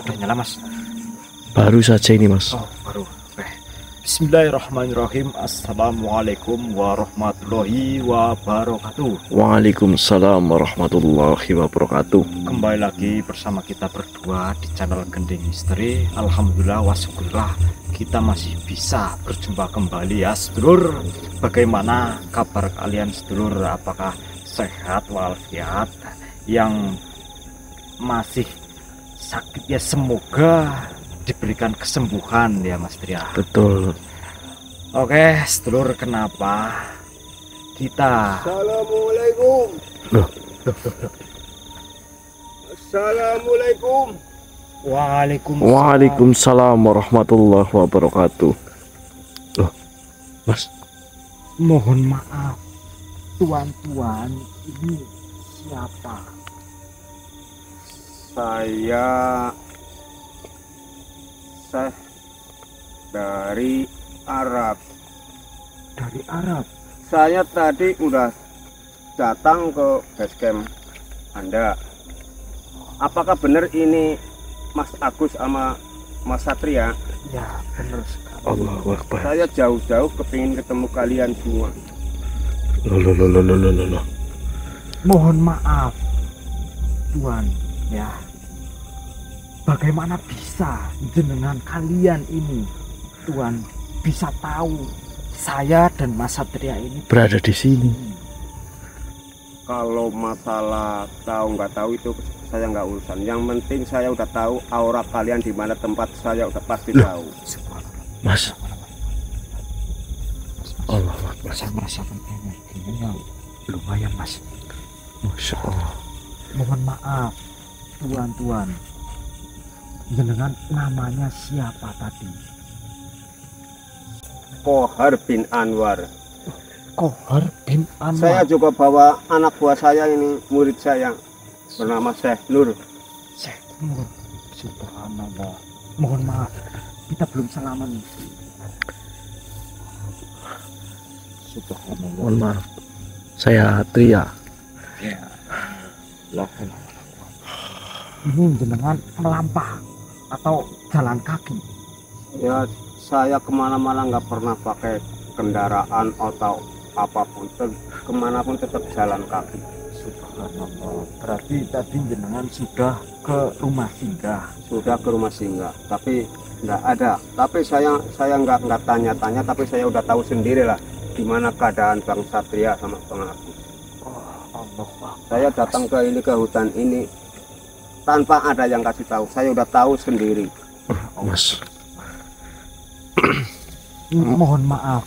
Udah nyala mas? Baru saja ini mas. Oh baru. Bismillahirrahmanirrahim. Assalamualaikum warahmatullahi wabarakatuh. Waalaikumsalam warahmatullahi wabarakatuh. Kembali lagi bersama kita berdua di channel Gending Misteri. Alhamdulillah wa syukurlah kita masih bisa berjumpa kembali ya sedulur. Bagaimana kabar kalian sedulur? Apakah sehat walafiat? Yang masih sakit ya semoga diberikan kesembuhan ya Mas Tria. Betul. Oke sedulur, kenapa kita Assalamualaikum. Loh. Assalamualaikum. Waalaikumsalam warahmatullahi wabarakatuh. Loh, mas, mohon maaf tuan-tuan, ini siapa? Saya dari Arab. Dari Arab. Saya tadi udah datang ke basecamp Anda. Apakah benar ini Mas Agus sama Mas Satria? Ya benar sekali. Allahu Akbar. Saya jauh-jauh kepingin ketemu kalian semua. Loh. Mohon maaf tuan ya, bagaimana bisa dengan kalian ini tuan bisa tahu saya dan Mas Satria ini Berada di sini. Kalau masalah tahu nggak tahu itu saya nggak urusan. Yang penting saya udah tahu aura kalian di mana tempat, saya udah pasti tahu. Mas. Allahu Akbar. Saya merasakan energinya yang lumayan mas. Masya Allah. Mohon maaf tuan-tuan, dengan namanya siapa tadi? Kohar bin Anwar. Kohar bin Anwar. Saya juga bawa anak buah saya ini, murid saya bernama Syekh Nur. Syekh Nur. Subhanallah. Mohon maaf, kita belum salaman. Subhanallah. Mohon maaf. Saya Tria. Ya. Ini jenengan melampah atau jalan kaki? Ya, saya kemana-mana nggak pernah pakai kendaraan atau apapun, kemanapun tetap jalan kaki. Subhanallah. Berarti tadi jenengan sudah ke rumah singgah. Sudah ke rumah singgah, tapi nggak ada. Tapi saya nggak tanya-tanya, tapi saya udah tahu sendiri lah gimana keadaan Bang Satria sama Bang Agus. Allah. Saya datang ke hutan ini tanpa ada yang kasih tahu. Saya udah tahu sendiri. Mas. Mohon maaf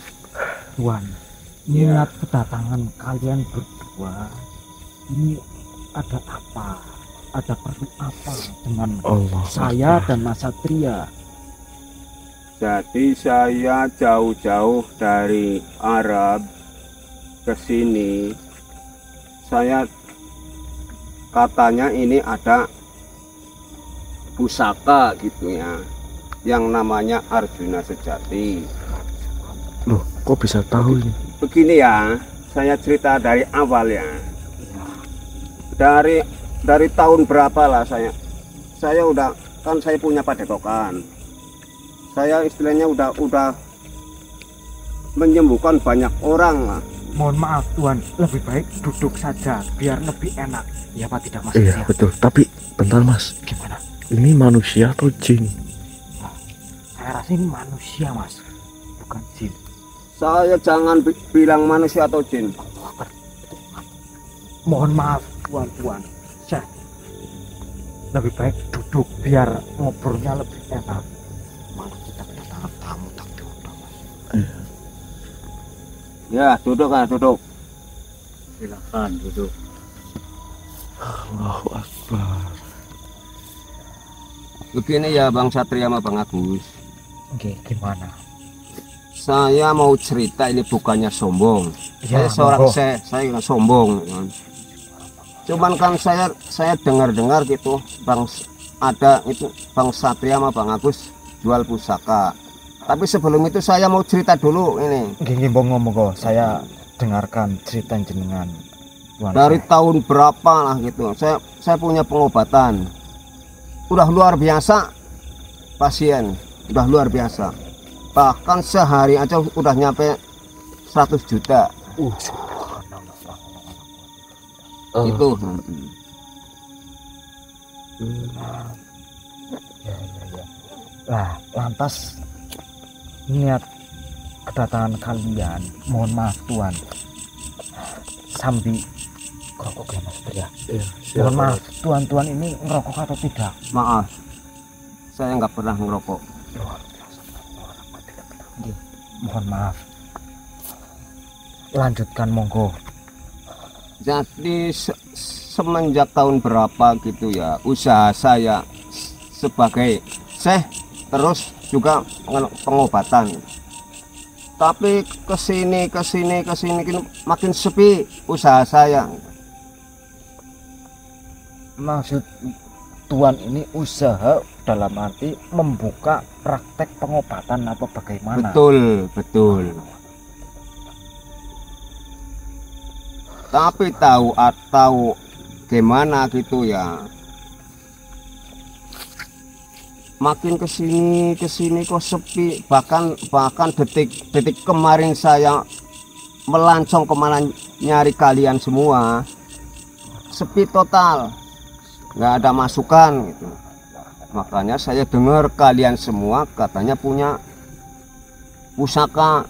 tuan, niat kedatangan kalian berdua ini ada apa? Ada perlu apa dengan Allah saya Akbar. dan Mas Satria? Jadi saya jauh-jauh dari Arab ke sini. Saya katanya ini ada pusaka gitu ya, yang namanya Arjuna Sejati. Loh, kok bisa tahu ini? Begini ya, saya cerita dari awal ya. Dari tahun berapa lah saya udah, kan saya punya padepokan. Saya istilahnya udah menyembuhkan banyak orang lah. Mohon maaf tuan, lebih baik duduk saja biar lebih enak. Ya Pak, tidak Mas? Iya, betul. Tapi bentar Mas. Gimana? Ini manusia atau jin? Saya rasa ini manusia Mas, bukan jin. Saya jangan bilang manusia atau jin. Mohon maaf tuan-tuan, Syekh, lebih baik duduk biar ngobrolnya lebih enak. Malah kita kedatangan tamu tak diundang. Ya, duduk kan, duduk. Silakan duduk. Allahu Akbar. Begini ya Bang Satria sama Bang Agus. Oke, gimana? Saya mau cerita, ini bukannya sombong. Ya, Saya seorang monggo. saya nggak sombong. Cuman kan saya dengar-dengar gitu, ada itu Bang Satria sama Bang Agus jual pusaka. Tapi sebelum itu saya mau cerita dulu ini. Gini monggo, saya dengarkan cerita jenengan. Tuan Dari Syekh. tahun berapa lah gitu. Saya punya pengobatan. Udah luar biasa pasien, udah luar biasa. Bahkan sehari aja udah nyampe 100 juta. Itu. Ya, ya, ya. Lah, lantas niat kedatangan kalian, mohon maaf Tuan, sambil ngerokok ya Mas Tri ya. Mohon maaf, Tuan ini ngerokok atau tidak? Maaf, saya nggak pernah ngerokok. Luar biasa, orang amat tidak benar. Nggih, mohon maaf. Lanjutkan monggo. Jadi semenjak tahun berapa gitu ya, usaha saya sebagai Syekh terus juga pengobatan. Tapi kesini makin sepi usaha saya. Maksud Tuan ini usaha dalam arti membuka praktek pengobatan atau bagaimana? Betul, betul. Tapi tahu atau gimana gitu ya, makin kesini kok sepi. Bahkan detik kemarin saya melancong kemana nyari kalian semua, sepi total, nggak ada masukan gitu. Makanya saya dengar kalian semua katanya punya pusaka.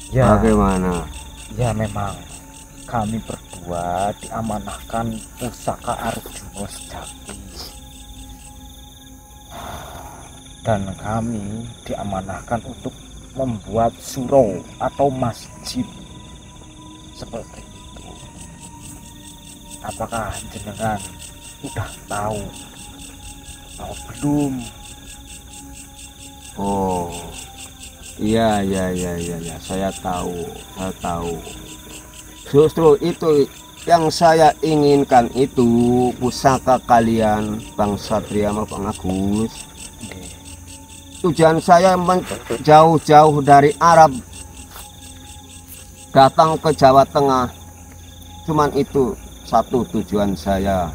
Ya, Bagaimana? ya memang kami berdua diamanahkan pusaka Arjuna sejati. Dan kami diamanahkan untuk membuat surau atau masjid seperti itu. Apakah jenengan udah tahu atau belum? Oh, iya, saya tahu. Justru itu yang saya inginkan, itu pusaka kalian Bang Satria sama Bang Agus. Tujuan saya jauh-jauh dari Arab datang ke Jawa Tengah, cuman itu satu tujuan saya.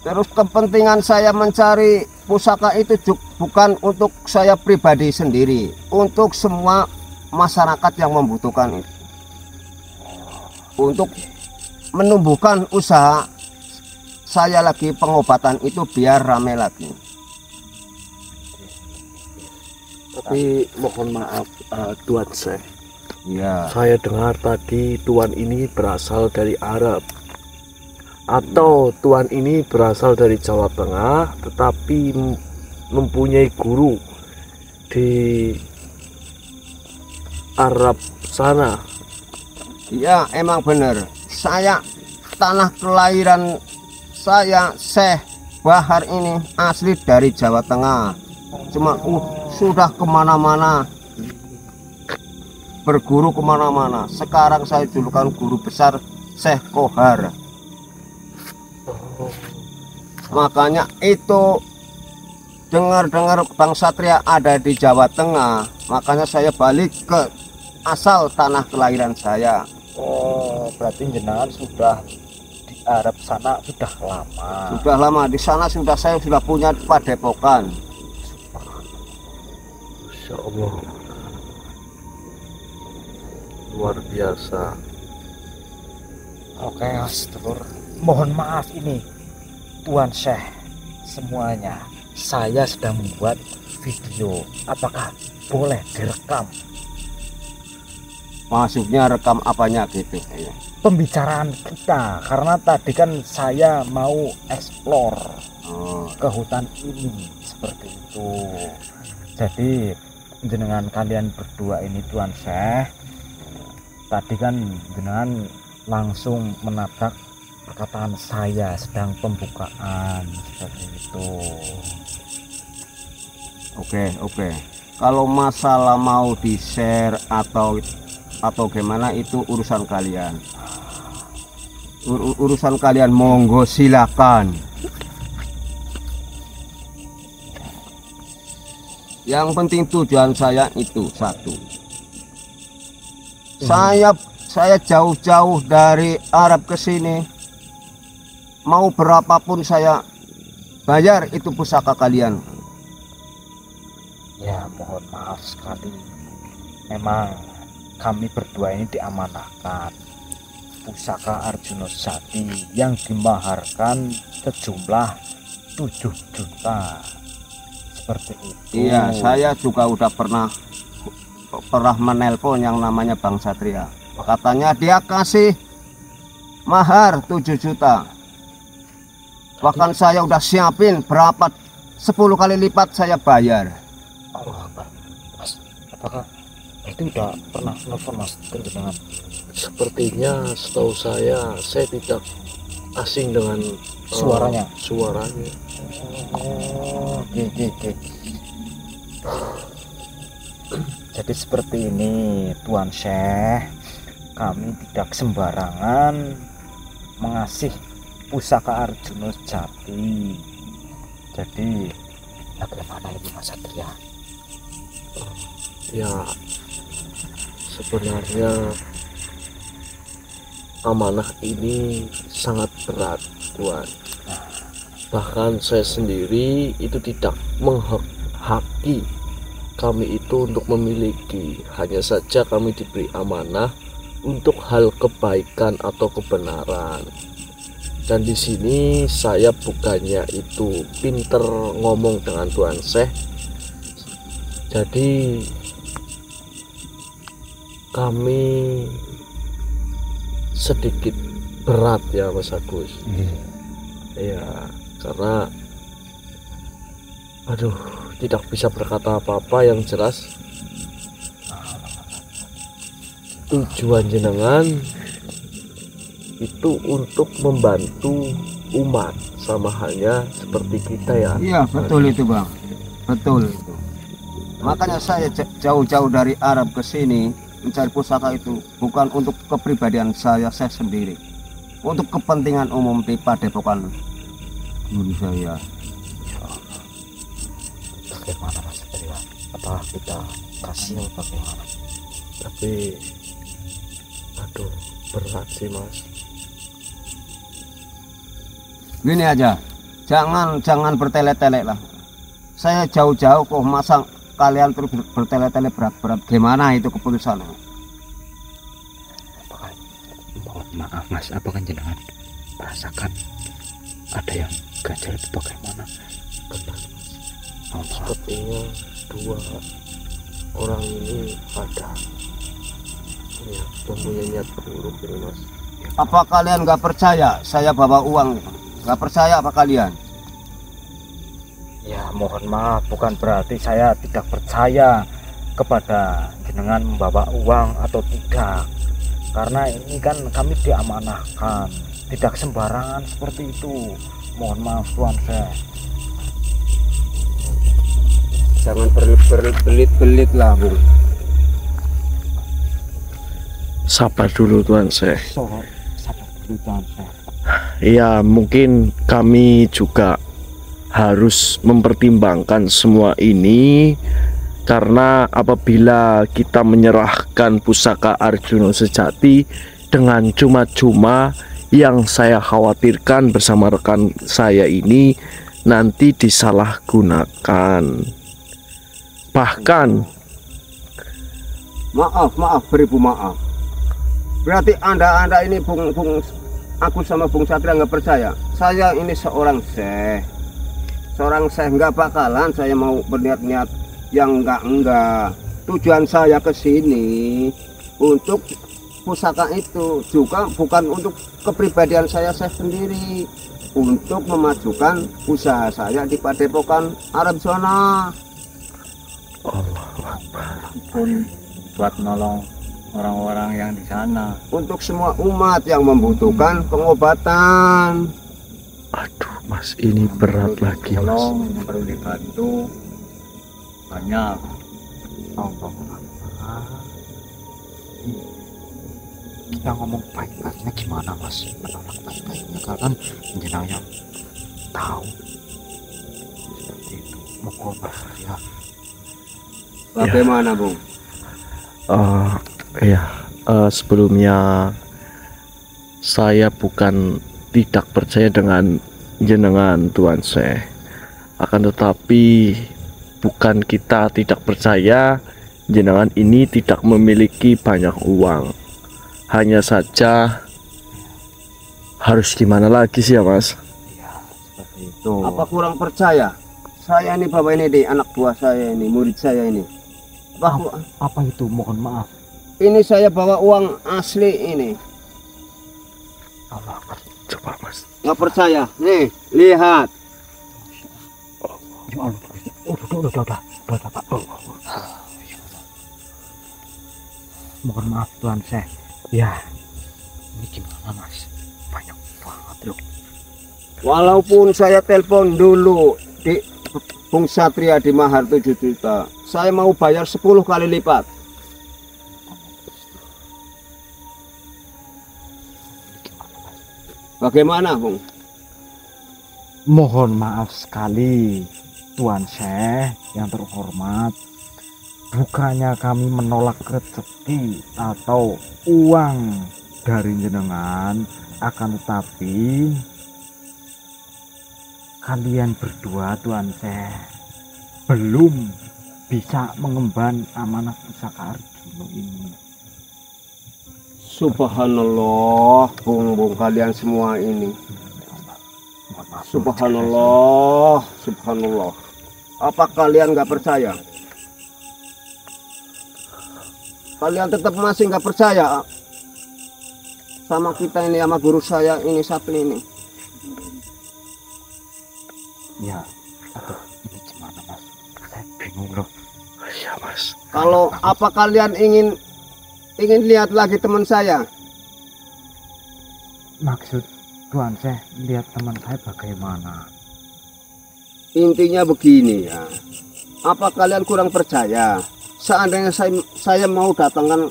Terus kepentingan saya mencari pusaka itu bukan untuk saya pribadi sendiri, untuk semua masyarakat yang membutuhkan itu, untuk menumbuhkan usaha saya lagi pengobatan itu biar rame lagi. Tapi mohon maaf Tuan Syekh, Ya, saya dengar tadi Tuan ini berasal dari Arab, atau Tuan ini berasal dari Jawa Tengah tetapi mempunyai guru di Arab sana. ya emang bener. Saya tanah kelahiran saya Syekh Bahar ini asli dari Jawa Tengah. Cuma sudah kemana-mana, berguru kemana-mana. Sekarang saya julukan guru besar Syekh Kohar. Makanya itu dengar-dengar Bang Satria ada di Jawa Tengah, makanya saya balik ke asal tanah kelahiran saya. Oh, berarti jenengan sudah di Arab sana sudah lama. Sudah lama di sana, saya sudah punya padepokan. Masya Allah, luar biasa. Oke, Sedulur. Mohon maaf ini Tuan Syekh semuanya. Saya sedang membuat video. Apakah boleh direkam? Maksudnya rekam apanya gitu ya. Pembicaraan kita, karena tadi kan saya mau explore Oh, ke hutan ini seperti itu. Jadi jenengan kalian berdua ini Tuan Syekh, tadi kan jenengan langsung menabrak perkataan saya sedang pembukaan seperti itu. oke. Kalau masalah mau di-share atau gimana itu urusan kalian. Urusan kalian, monggo silakan. Yang penting tujuan saya itu satu. Saya jauh-jauh dari Arab ke sini. Mau berapapun saya bayar itu pusaka kalian. Ya mohon maaf sekali, memang kami berdua ini diamanahkan pusaka Arjuna Sejati yang dimaharkan sejumlah 7 juta seperti itu. Iya, saya juga udah pernah menelpon yang namanya Bang Satria. Katanya dia kasih mahar 7 juta. Bahkan saya udah siapin berapa 10 kali lipat saya bayar. Allah Akbar. Mas, apakah itu udah pernah nelfon Mas dengan Sepertinya setahu saya tidak asing dengan suaranya? Suaranya. Oh, oke. Jadi seperti ini Tuan Syekh, kami tidak sembarangan mengasih pusaka Arjuna Sejati. Jadi bagaimana ini Mas Satria? Ya, sebenarnya amanah ini sangat berat, Tuan. Bahkan saya sendiri itu tidak menghaki kami itu untuk memiliki, hanya saja kami diberi amanah untuk hal kebaikan atau kebenaran. Dan di sini saya bukannya itu pinter ngomong dengan Tuan Syekh, jadi kami sedikit berat ya Mas Agus. Ya, karena tidak bisa berkata apa-apa. Yang jelas tujuan jenengan itu untuk membantu umat, sama halnya seperti kita ya. Iya, betul itu Bang, betul itu. Makanya saya jauh-jauh dari Arab ke sini mencari pusaka itu bukan untuk kepribadian saya sendiri, untuk kepentingan umum di Padepokan guru saya. Bagaimana Mas Satria? Apa kita kasih atau bagaimana? Tapi berat sih Mas. Gini aja, jangan bertele-tele lah. Saya jauh-jauh kok, masa kalian terus bertele-tele berat-berat? Gimana itu keputusan? Mohon maaf Mas, apakah jenengan merasakan ada yang ganjal itu bagaimana? Benar Mas. Sepertinya dua orang ini ada ya, mempunyai niat buruk ini Mas. Apa kalian nggak percaya saya bawa uang? Nggak percaya apa kalian? Ya mohon maaf, bukan berarti saya tidak percaya kepada jenengan membawa uang atau tidak, karena ini kan kami diamanahkan, tidak sembarangan seperti itu. Mohon maaf Tuan Syekh. Jangan berbelit-belit lah Bung. Sabar dulu Tuan Syekh. Sabar dulu Tuan Syekh. Ya, mungkin kami juga harus mempertimbangkan semua ini, karena apabila kita menyerahkan pusaka Arjuna Sejati dengan cuma-cuma, yang saya khawatirkan bersama rekan saya ini nanti disalahgunakan. Bahkan maaf beribu maaf. Berarti anda ini aku sama Bung Satria nggak percaya. Saya ini seorang syekh nggak bakalan saya mau berniat-niat yang enggak. Tujuan saya ke sini untuk pusaka itu juga bukan untuk kepribadian saya sendiri, untuk memajukan usaha saya di Padepokan Arab sana. Pun buat nolong orang-orang yang di sana, untuk semua umat yang membutuhkan pengobatan. aduh Mas, ini berat lagi Mas. tolong perlu dibantu banyak. Allah, kita ngomong baik-baiknya gimana Mas? Menolak baik-baiknya kan jenengan yang tahu seperti itu. Moga Mas ya Bagaimana, Bung? Ya, sebelumnya saya bukan tidak percaya dengan jenengan Tuan Syekh, akan tetapi bukan kita tidak percaya jenengan ini tidak memiliki banyak uang. Hanya saja harus gimana lagi sih ya Mas? Ya, seperti itu. Apa kurang percaya? Saya ini bapak ini di anak buah saya ini, murid saya ini. Apa itu? Mohon maaf. Ini saya bawa uang asli ini. Allah, Coba Mas. Nggak percaya? Nih, lihat. ya Allah. Udah, Pak. Mohon maaf Tuan Syekh. Ya, ini gimana Mas? Banyak banget loh. Walaupun saya telepon dulu di Bung Satria di mahar 7 juta, saya mau bayar 10 kali lipat. Bagaimana, Bung? Mohon maaf sekali Tuan Syekh yang terhormat. Bukannya kami menolak rezeki atau uang dari jenengan, akan tetapi kalian berdua Tuan Syekh belum bisa mengemban amanah pusaka Arjuna ini. Subhanallah, Bung kalian semua ini. Subhanallah, subhanallah. Apa kalian nggak percaya? Kalian tetap masih nggak percaya sama kita ini, sama guru saya ini satu ini. Ya, aduh, ini gimana Mas? Saya bingung loh. Ya Mas. Kalau apa kalian ingin lihat lagi teman saya? Maksud Tuan Syekh lihat teman saya bagaimana? Intinya begini ya. Apa kalian kurang percaya? Seandainya saya mau datangkan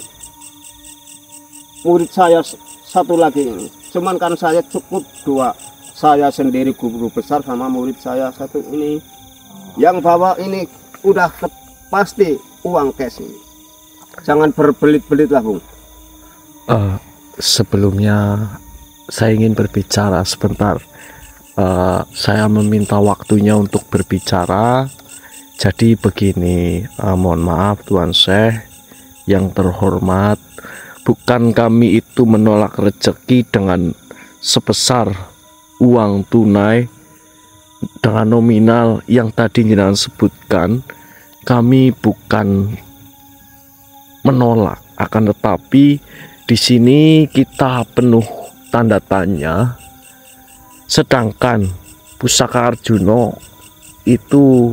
murid saya satu lagi ini, cuman kan saya cukup 2, saya sendiri guru besar sama murid saya satu ini, yang bawa ini udah pasti uang cash ini. Jangan berbelit-belit lah Bung. Sebelumnya saya ingin berbicara sebentar. Saya meminta waktunya untuk berbicara. Jadi begini, mohon maaf Tuan Syekh yang terhormat, bukan kami itu menolak rezeki dengan sebesar uang tunai dengan nominal yang tadi jenengan sebutkan. Kami bukan menolak, akan tetapi di sini kita penuh tanda tanya. Sedangkan pusaka Arjuna itu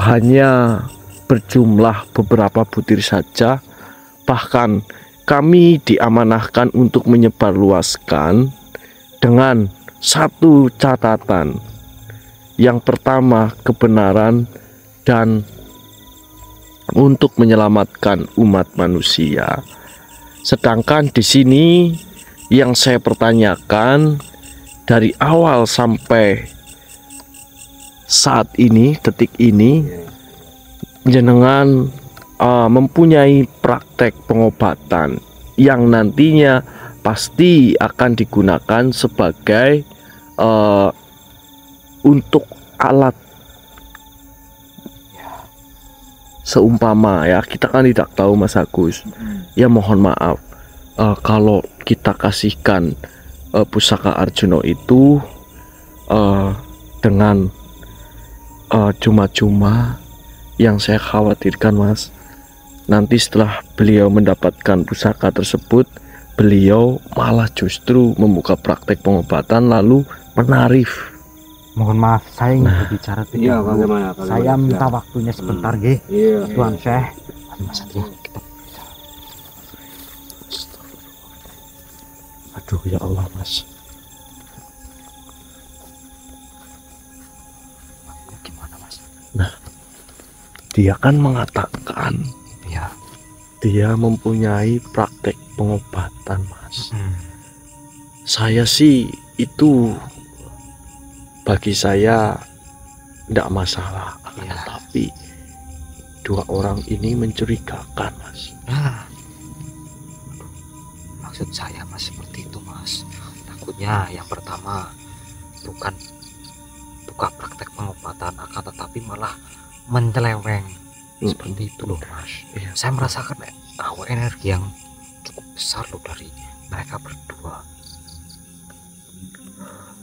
hanya berjumlah beberapa butir saja. Bahkan kami diamanahkan untuk menyebarluaskan dengan satu catatan. Yang pertama, kebenaran dan untuk menyelamatkan umat manusia. Sedangkan di sini yang saya pertanyakan dari awal sampai saat ini, detik ini, jenengan mempunyai praktek pengobatan yang nantinya pasti akan digunakan sebagai untuk alat. Seumpama ya, kita kan tidak tahu Mas Agus. Ya mohon maaf, kalau kita kasihkan pusaka Arjuna itu dengan cuma-cuma, yang saya khawatirkan Mas, nanti setelah beliau mendapatkan pusaka tersebut, beliau malah justru membuka praktek pengobatan lalu menarif. Mohon maaf, saya ingin berbicara Iya, bagaimana? Saya minta waktunya sebentar, nggih. Iya. Tuan Syekh. Mas Satria, kita berbicara. Aduh ya Allah Mas. Gimana Mas? Nah, dia kan mengatakan Ya. dia mempunyai praktek pengobatan Mas. Saya sih itu, bagi saya tidak masalah, tapi dua orang ini mencurigakan, Mas. Nah, maksud saya Mas seperti itu Mas. Takutnya yang pertama bukan buka praktek pengobatan, akan tetapi malah menyeleweng seperti itu loh Mas. Iya. Saya merasakan hawa energi yang cukup besar loh dari mereka berdua.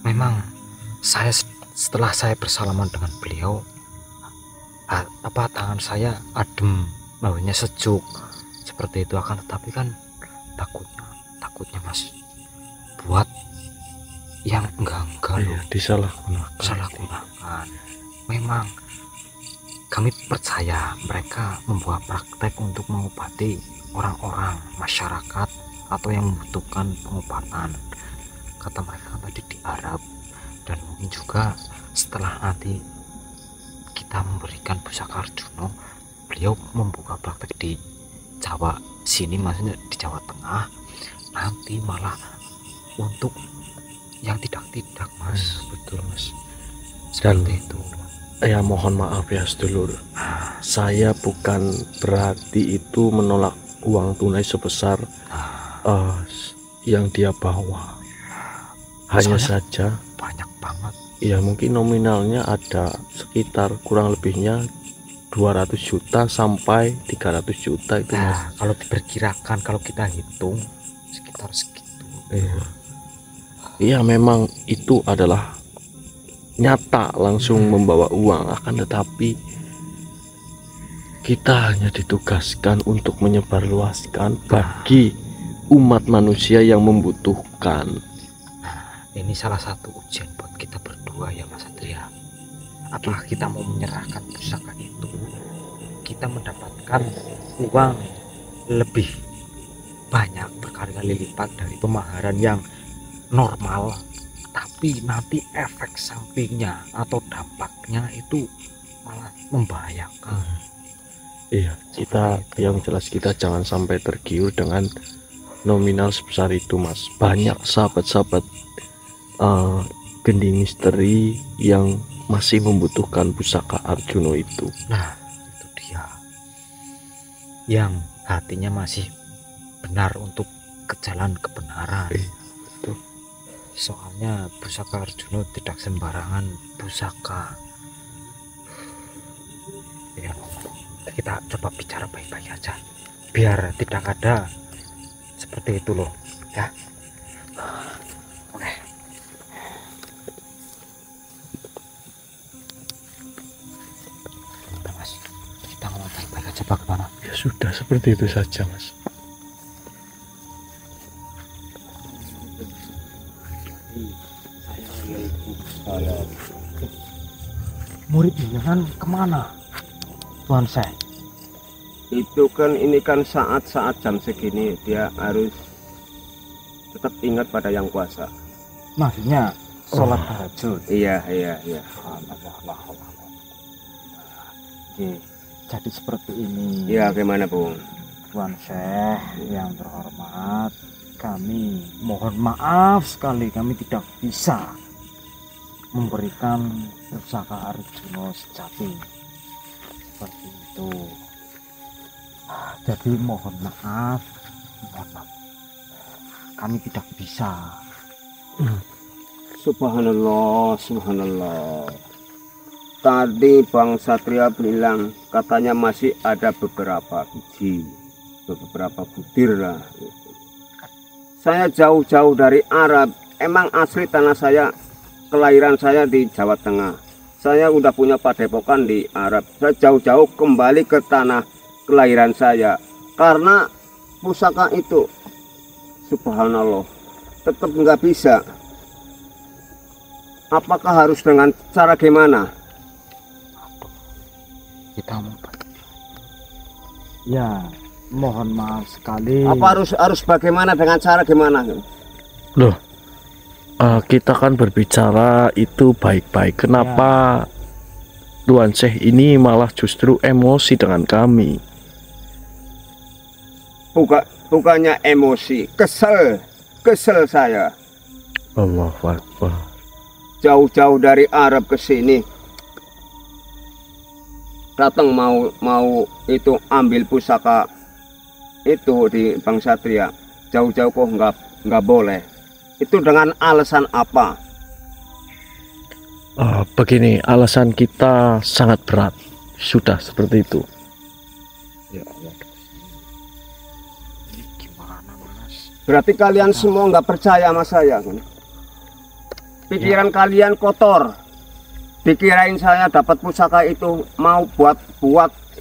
Memang setelah saya bersalaman dengan beliau, tangan saya adem, baunya sejuk seperti itu, akan tetapi kan takutnya Mas buat yang enggak Iya, loh, disalahgunakan. Memang kami percaya mereka membuat praktek untuk mengobati orang-orang masyarakat atau yang membutuhkan pengobatan, kata mereka tadi di Arab. Dan mungkin juga setelah nanti kita memberikan pusaka Arjuna, beliau membuka praktek di Jawa sini, maksudnya di Jawa Tengah, nanti malah untuk yang tidak Mas. Betul Mas. Seperti itu. Ya mohon maaf ya sedulur, saya bukan berarti itu menolak uang tunai sebesar yang dia bawa. Hanya saja banyak banget. Ya mungkin nominalnya ada sekitar kurang lebihnya 200 juta sampai 300 juta itu Mas. Kalau diperkirakan, kalau kita hitung sekitar segitu. Iya memang itu adalah nyata langsung membawa uang, akan tetapi kita hanya ditugaskan untuk menyebarluaskan bagi umat manusia yang membutuhkan. Ini salah satu ujian buat kita berdua ya Mas Satria. Apakah kita mau menyerahkan pusaka itu, kita mendapatkan uang lebih banyak berkali-kali lipat dari pemaharan yang normal, tapi nanti efek sampingnya atau dampaknya itu malah membahayakan. Iya, kita yang jelas kita jangan sampai tergiur dengan nominal sebesar itu Mas. Banyak sahabat-sahabat Gending Misteri yang masih membutuhkan pusaka Arjuna itu. Nah, itu dia, yang hatinya masih benar untuk ke jalan kebenaran. Betul. Soalnya pusaka Arjuna tidak sembarangan pusaka. Ya, kita coba bicara baik-baik aja, biar tidak ada seperti itu loh ya. Oke. Mas, kita ngomong baik-baik aja bagaimana? Ya sudah seperti itu saja Mas. Murid jangan kemana Tuan Syekh? Itu kan ini kan saat-saat jam segini dia harus tetap ingat pada yang kuasa. Maksudnya sholat tahajud. Iya. Oke, jadi seperti ini. Iya, gimana Bung? Tuan Syekh yang terhormat, kami mohon maaf sekali kami tidak bisa memberikan pusaka Arjuna sejati seperti itu. Jadi mohon maaf, kami tidak bisa. Subhanallah. Tadi Bang Satria bilang katanya masih ada beberapa biji, beberapa butir lah. Saya jauh-jauh dari Arab. Emang asli tanah saya, kelahiran saya di Jawa Tengah. Saya udah punya padepokan di Arab. Saya jauh-jauh kembali ke tanah kelahiran saya karena pusaka itu, subhanallah, tetap nggak bisa. Apakah harus dengan cara gimana? Kita ya mohon maaf sekali. Apa harus bagaimana, dengan cara gimana? Loh, kita kan berbicara itu baik-baik. Kenapa Tuan Syekh ini malah justru emosi dengan kami? Bukannya emosi, kesel saya. Allahu Akbar. Jauh-jauh dari Arab ke sini. datang mau itu ambil pusaka itu di Bang Satria, jauh-jauh kok nggak boleh. Itu dengan alasan apa? Begini, alasan kita sangat berat. Sudah seperti itu. Ya Allah. Ini gimana Mas? Berarti kalian semua nggak percaya sama saya kan? Pikiran kalian kotor. Dikirain saya dapat pusaka itu mau buat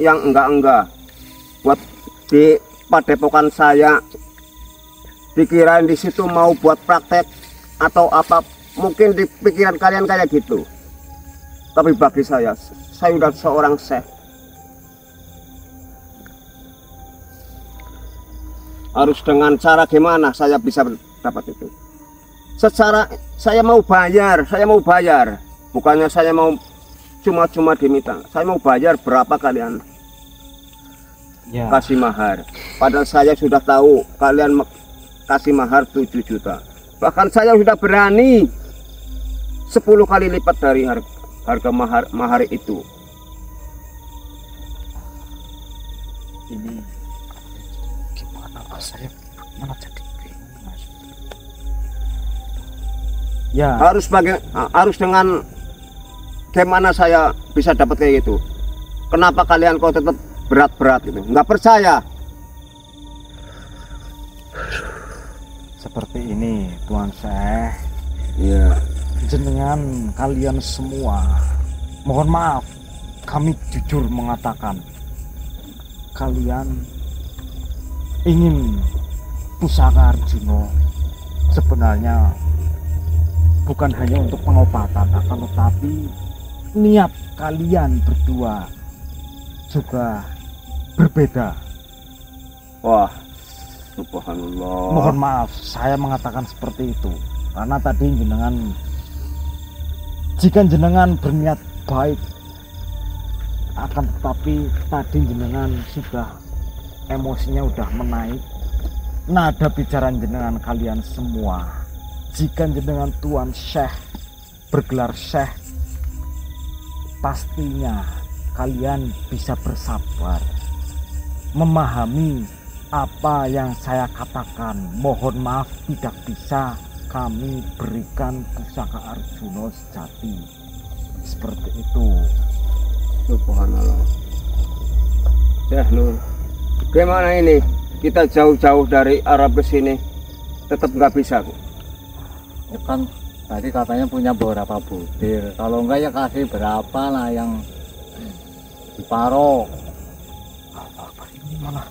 yang enggak, buat di padepokan saya. Dikirain di situ mau buat praktek atau apa, mungkin di pikiran kalian kayak gitu. Tapi bagi saya sudah seorang syekh. Harus dengan cara gimana saya bisa dapat itu? Secara saya mau bayar. Bukannya saya mau cuma-cuma diminta. Saya mau bayar berapa kalian Ya. kasih mahar. Padahal saya sudah tahu kalian kasih mahar 7 juta. Bahkan saya sudah berani 10 kali lipat dari harga mahar itu. Ini gimana Mas? Saya mana jadi bingung Mas. Ya. Harus dengan gimana saya bisa dapat kayak gitu. Kenapa kalian kok tetap berat-berat gitu? Nggak percaya. Seperti ini Tuan Syekh. Iya. Jenengan kalian semua, mohon maaf, kami jujur mengatakan kalian ingin pusaka Arjuna sebenarnya bukan hanya untuk pengobatan, akan tetapi niat kalian berdua juga berbeda. Wah, subhanallah. Mohon maaf saya mengatakan seperti itu karena tadi jika jenengan berniat baik, akan tetapi tadi jenengan sudah emosinya udah menaik, nada bicara jenengan kalian semua. Jika jenengan Tuan Syekh bergelar Syekh, pastinya kalian bisa bersabar, memahami apa yang saya katakan. Mohon maaf tidak bisa kami berikan pusaka Arjuna sejati seperti itu. Subhanallah. Ya Nur, gimana ini? Kita jauh-jauh dari Arab ke sini, tetap nggak bisa. Ya kan tadi katanya punya beberapa butir, kalau enggak ya kasih berapa lah yang separuh. Apa ini malah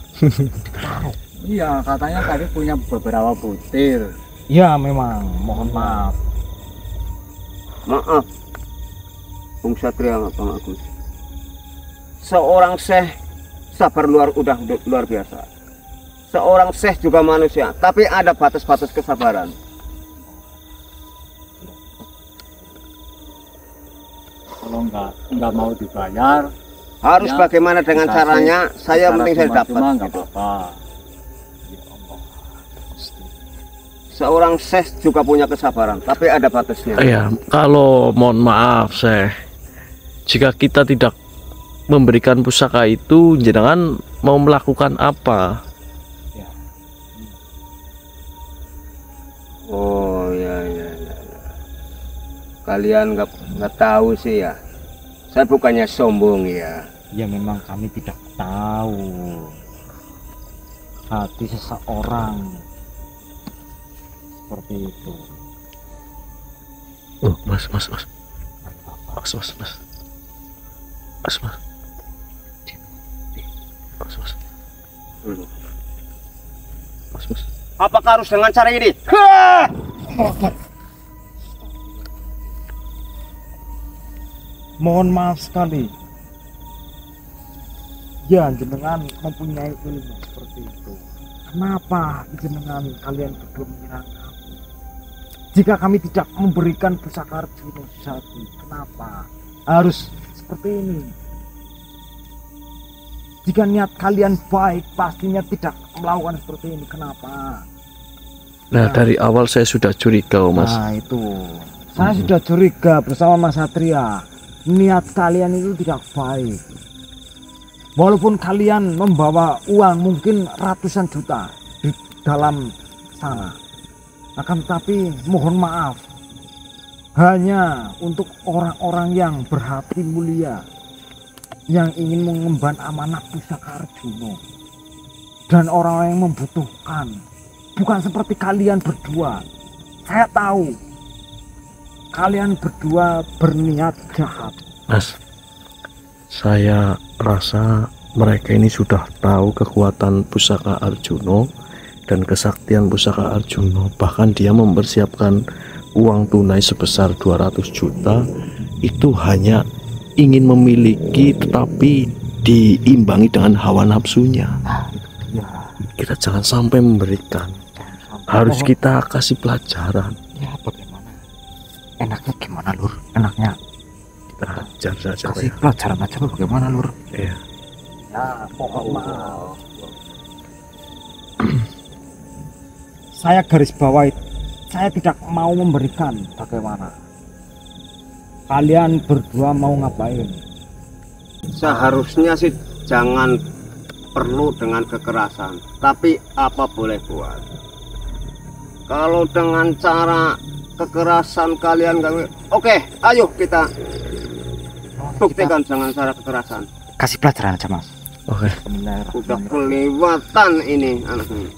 Iya katanya tadi punya beberapa butir. ya memang mohon maaf. Maaf, Bung Satria, Bang Agus. Seorang syekh sabar udah luar biasa. Seorang syekh juga manusia, tapi ada batas-batas kesabaran. Kalau enggak mau dibayar, Harus ya, bagaimana dengan dikasih caranya? Saya secara penting saya dapat. cuma enggak gitu. apa-apa. Seorang syekh juga punya kesabaran, tapi ada batasnya. Ya, kalau mohon maaf Syekh, jika kita tidak memberikan pusaka itu, jenengan mau melakukan apa? Oh ya. Kalian nggak tahu sih ya. Saya bukannya sombong ya. Ya memang kami tidak tahu hati seseorang seperti itu. Oh, mas. Mas. Apakah harus dengan cara ini? Mohon maaf sekali. Ya, jenengan mempunyai ilmu seperti itu. Kenapa jenengan kalian berdua menyerang kami? Jika kami tidak memberikan pusaka Arjuna sejati, kenapa harus seperti ini? Jika niat kalian baik, pastinya tidak melakukan seperti ini. Kenapa? Nah, dari awal saya sudah curiga, Mas. Nah, itu. Saya sudah curiga bersama Mas Satria. Niat kalian itu tidak baik. Walaupun kalian membawa uang mungkin ratusan juta di dalam sana, akan tetapi mohon maaf, hanya untuk orang-orang yang berhati mulia, yang ingin mengemban amanah pusaka Arjuna, dan orang-orang yang membutuhkan, bukan seperti kalian berdua. Saya tahu kalian berdua berniat jahat. Mas, saya rasa mereka ini sudah tahu kekuatan pusaka Arjuna dan kesaktian pusaka Arjuna. Bahkan dia mempersiapkan uang tunai sebesar 200 juta itu hanya ingin memiliki, tetapi diimbangi dengan hawa nafsunya. Ya, Kita jangan sampai memberikan, harus kita kasih pelajaran. ya bagaimana? Enaknya gimana Lur? Enaknya Kita ajar saja, Pak, kasih ya. pelajaran aja bagaimana Lur? Iya. Ya, mohon maaf. Saya garis bawahi, saya tidak mau memberikan. Bagaimana? Kalian berdua mau ngapain? Seharusnya sih jangan perlu dengan kekerasan, tapi apa boleh buat. Kalau dengan cara kekerasan kalian gak, oke, ayo kita buktikan dengan cara kekerasan. Kasih pelajaran aja Mas. Oke. Udah kelewatan ini anak ini.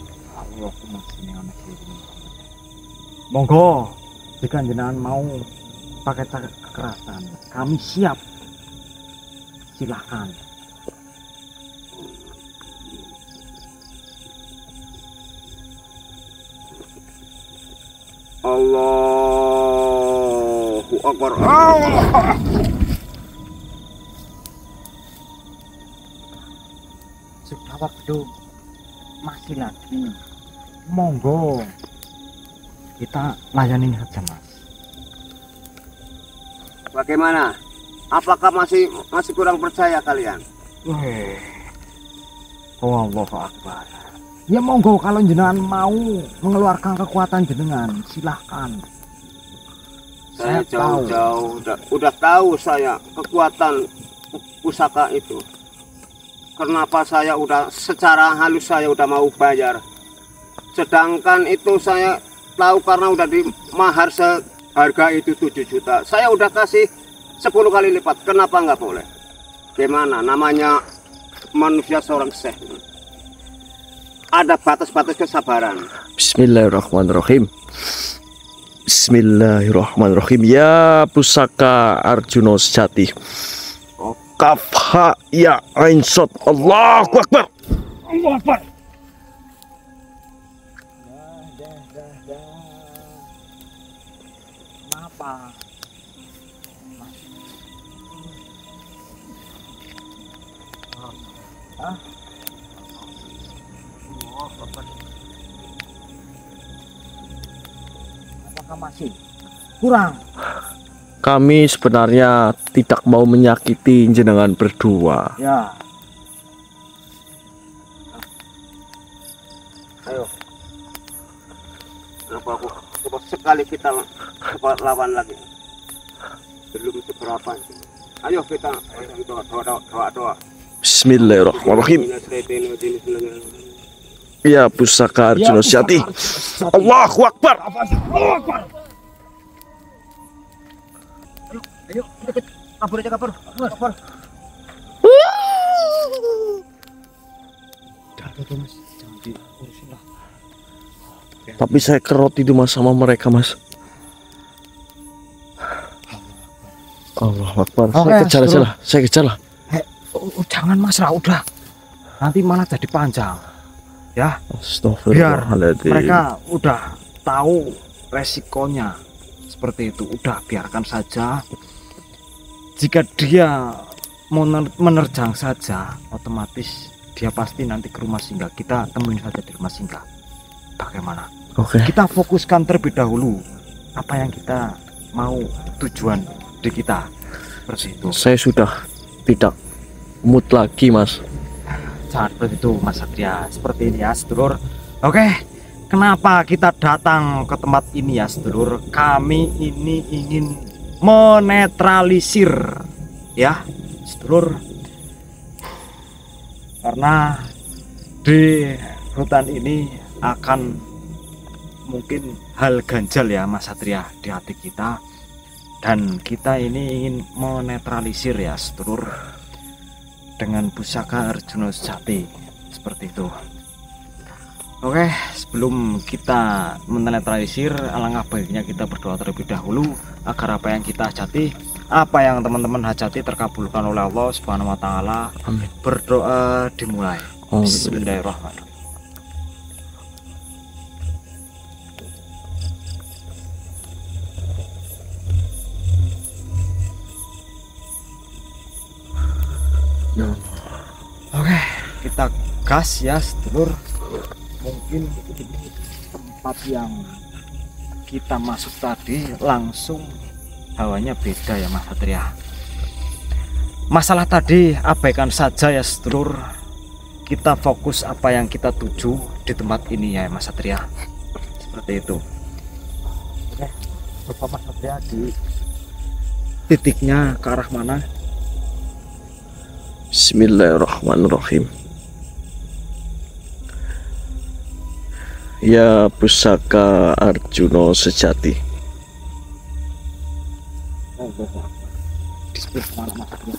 Monggo, jika jenengan mau pakai cara kekerasan, kami siap. Silahkan. Allahu Akbar. Allah. Sudah waktu masih lagi. Monggo, kita layanin saja Mas. Bagaimana? Apakah masih kurang percaya kalian? Weh, oh Allahu Akbar. Ya monggo, kalau jenengan mau mengeluarkan kekuatan jenengan, silahkan. Saya tahu. jauh-jauh udah tahu saya kekuatan pusaka itu. Kenapa saya udah secara halus saya udah mau bayar. Sedangkan itu saya tahu karena udah di mahar seharga itu 7 juta. Saya udah kasih 10 kali lipat. Kenapa nggak boleh? Gimana? Namanya manusia seorang syekh. Ada batas-batas kesabaran. Bismillahirrahmanirrahim. Bismillahirrahmanirrahim. Ya pusaka Arjuna sejati. Kaf ha ya ain sod. Allahu Akbar. Allahu Akbar. Kenapa? Hah? Apakah masih kurang? Kami sebenarnya tidak mau menyakiti jenengan berdua. Ya. Ayo. Coba sekali kita lawan lagi. Belum seberapa. Ayo kita doa. Bismillahirrahmanirrahim. Ya pusaka Arjuna sejati. Allahu Akbar. Ayo, kabur aja, kabur. Mas, jangan diurusin lah. Tapi saya kerot itu Mas sama mereka Mas. Allahu Akbar. Saya kejar aja lah. Saya kejar lah. Jangan Mas lah, udah. Nanti malah jadi panjang. Ya, biar Astagfirullahaladzim. mereka udah tahu resikonya seperti itu. Udah, biarkan saja. Jika dia menerjang saja, otomatis dia pasti nanti ke rumah singgah. Kita temuin saja di rumah singgah. Bagaimana? Oke. Kita fokuskan terlebih dahulu apa yang kita mau, tujuan di kita. Seperti itu. Saya sudah tidak mood lagi Mas. Jangan seperti itu Mas Satria. Seperti ini ya sedulur. Oke, kenapa kita datang ke tempat ini ya sedulur? Kami ini ingin menetralisir ya sedulur karena di hutan ini akan mungkin hal ganjal ya Mas Satria di hati kita, dan kita ini ingin menetralisir ya sedulur dengan pusaka Arjuna Sejati seperti itu. Oke, sebelum kita menetralisir, alangkah baiknya kita berdoa terlebih dahulu agar apa yang kita hajati, apa yang teman-teman hajati terkabulkan oleh Allah Subhanahu wa taala. Amin. Berdoa dimulai. Oh, Bismillahirrahmanirrahim. Oke, kita gas ya sedulur. Mungkin ini tempat yang kita masuk tadi langsung hawanya beda ya Mas Satria. Masalah tadi abaikan saja ya sedulur. Kita fokus apa yang kita tuju di tempat ini ya Mas Satria. Seperti itu. Oke, Bapak Mas Satria di titiknya ke arah mana? Bismillahirrahmanirrahim. Ya pusaka Arjuna Sejati. Di sebelah mana Mas Satria?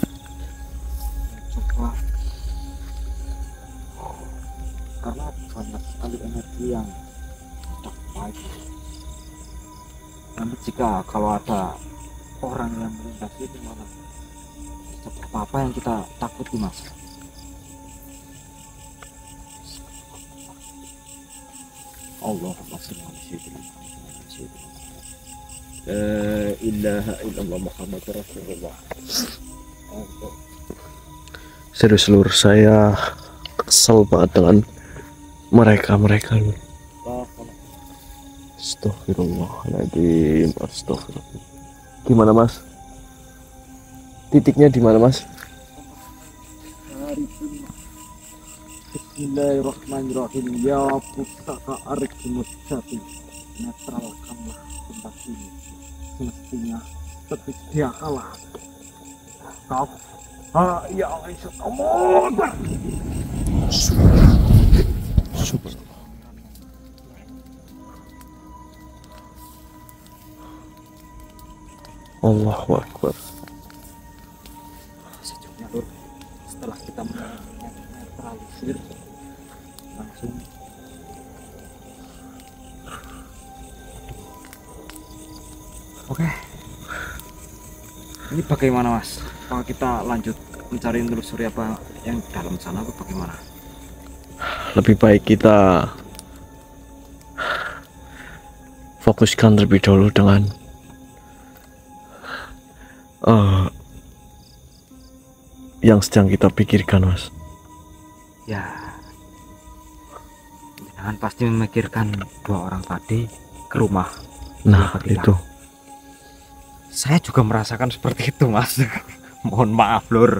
Coba, karena banyak sekali energi yang tak baik. Namun jika kalau ada orang yang melintasi itu malah apa yang kita takuti Mas. Allahumma shalli ala sayyidina Muhammad. La ilaha illallah Muhammadur Rasulullah. Serius lur, saya kesel banget dengan mereka lur. Astagfirullahaladzim, astagfirullah. Gimana Mas? Titiknya di mana Mas? Bismillahirrahmanirrahim. Ya pusaka Arjuna Sejati, netralkanlah tempat ini. Semestinya setia kalah. Kau ya Allah. Allahu Akbar. Sejauhnya lur, setelah kita menetralisir langsung oke. Ini bagaimana Mas? Apakah kita lanjut mencari telusuri apa yang dalam sana atau bagaimana? Lebih baik kita fokuskan terlebih dahulu dengan yang sedang kita pikirkan Mas. Ya, jangan pasti memikirkan dua orang tadi ke rumah. Nah Apa tidak? itu Saya juga merasakan seperti itu Mas. Mohon maaf lur,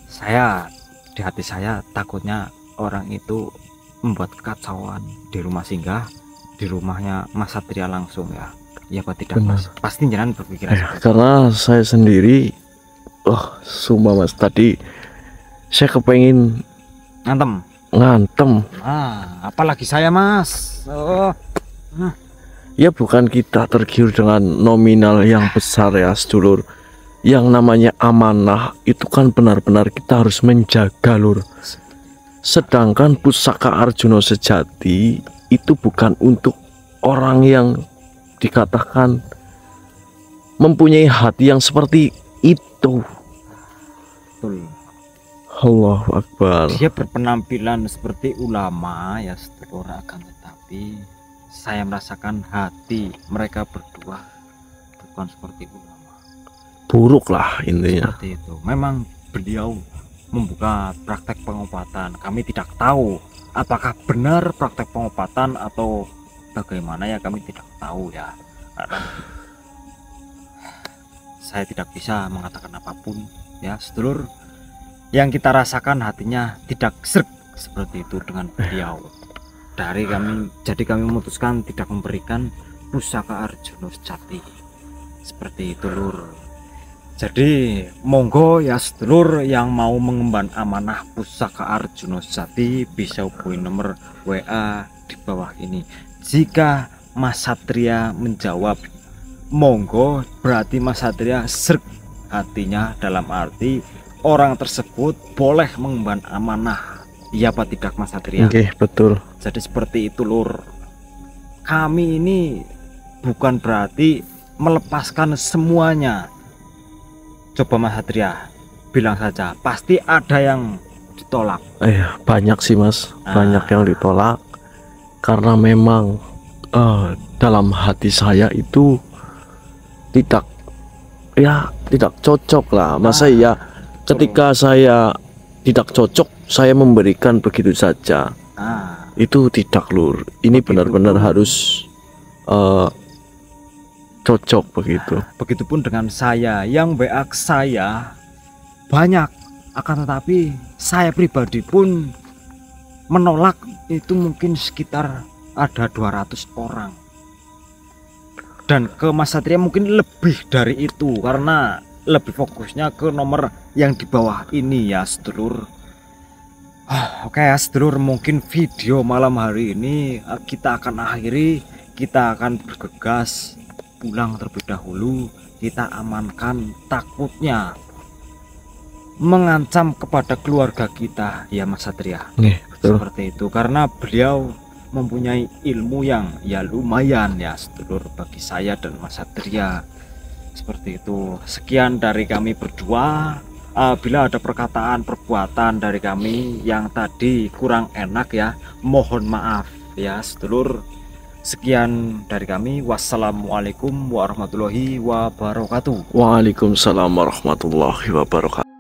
saya di hati saya takutnya orang itu membuat kekacauan di rumah singgah, di rumahnya Mas Satria langsung ya. Ya apa tidak Benar. Mas? Pasti jangan berpikiran seperti itu. karena saya sendiri sumpah Mas, tadi saya kepengen ngantem. Apalagi saya Mas. Ya bukan kita tergiur dengan nominal yang besar ya sedulur. Yang namanya amanah itu kan benar-benar kita harus menjaga lur. Sedangkan pusaka Arjuna Sejati itu bukan untuk orang yang dikatakan mempunyai hati yang seperti itu. Betul. Allahu Akbar. Dia berpenampilan seperti ulama ya sedulur, akan tetapi saya merasakan hati mereka berdua bukan seperti ulama. Buruk lah intinya. Seperti itu. Memang beliau membuka praktek pengobatan. Kami tidak tahu apakah benar praktek pengobatan atau bagaimana ya, kami tidak tahu ya. Karena saya tidak bisa mengatakan apapun ya sedulur. Yang kita rasakan hatinya tidak serg seperti itu dengan beliau. Jadi kami memutuskan tidak memberikan pusaka Arjuna Sejati seperti itu lur. Jadi monggo ya sedulur yang mau mengemban amanah Pusaka Arjuna Sejati bisa hubungi nomor WA di bawah ini. Jika Mas Satria menjawab monggo, berarti Mas Satria serg hatinya, dalam arti orang tersebut boleh mengemban amanah. Iya apa tidak Mas Satria? Oke, betul. Jadi seperti itu lur. Kami ini bukan berarti melepaskan semuanya. Coba Mas Satria bilang saja, pasti ada yang ditolak. Banyak sih Mas, banyak yang ditolak karena memang dalam hati saya itu tidak cocok lah. Masa iya ketika saya tidak cocok saya memberikan begitu saja. Itu tidak lur. Ini benar-benar harus cocok begitu. Begitupun dengan saya, yang WA saya banyak, akan tetapi saya pribadi pun menolak itu mungkin sekitar ada 200 orang. Dan ke Mas Satria mungkin lebih dari itu karena lebih fokusnya ke nomor yang di bawah ini ya sedulur. Oke ya sedulur, mungkin video malam hari ini kita akan akhiri. Kita akan bergegas pulang terlebih dahulu. Kita amankan, takutnya mengancam kepada keluarga kita ya Mas Satria. Betul. Seperti itu karena beliau mempunyai ilmu yang ya lumayan ya sedulur bagi saya dan Mas Satria. Seperti itu. Sekian dari kami berdua. Bila ada perkataan perbuatan dari kami yang tadi kurang enak ya, mohon maaf ya sedulur. Sekian dari kami. Wassalamualaikum warahmatullahi wabarakatuh. Waalaikumsalam warahmatullahi wabarakatuh.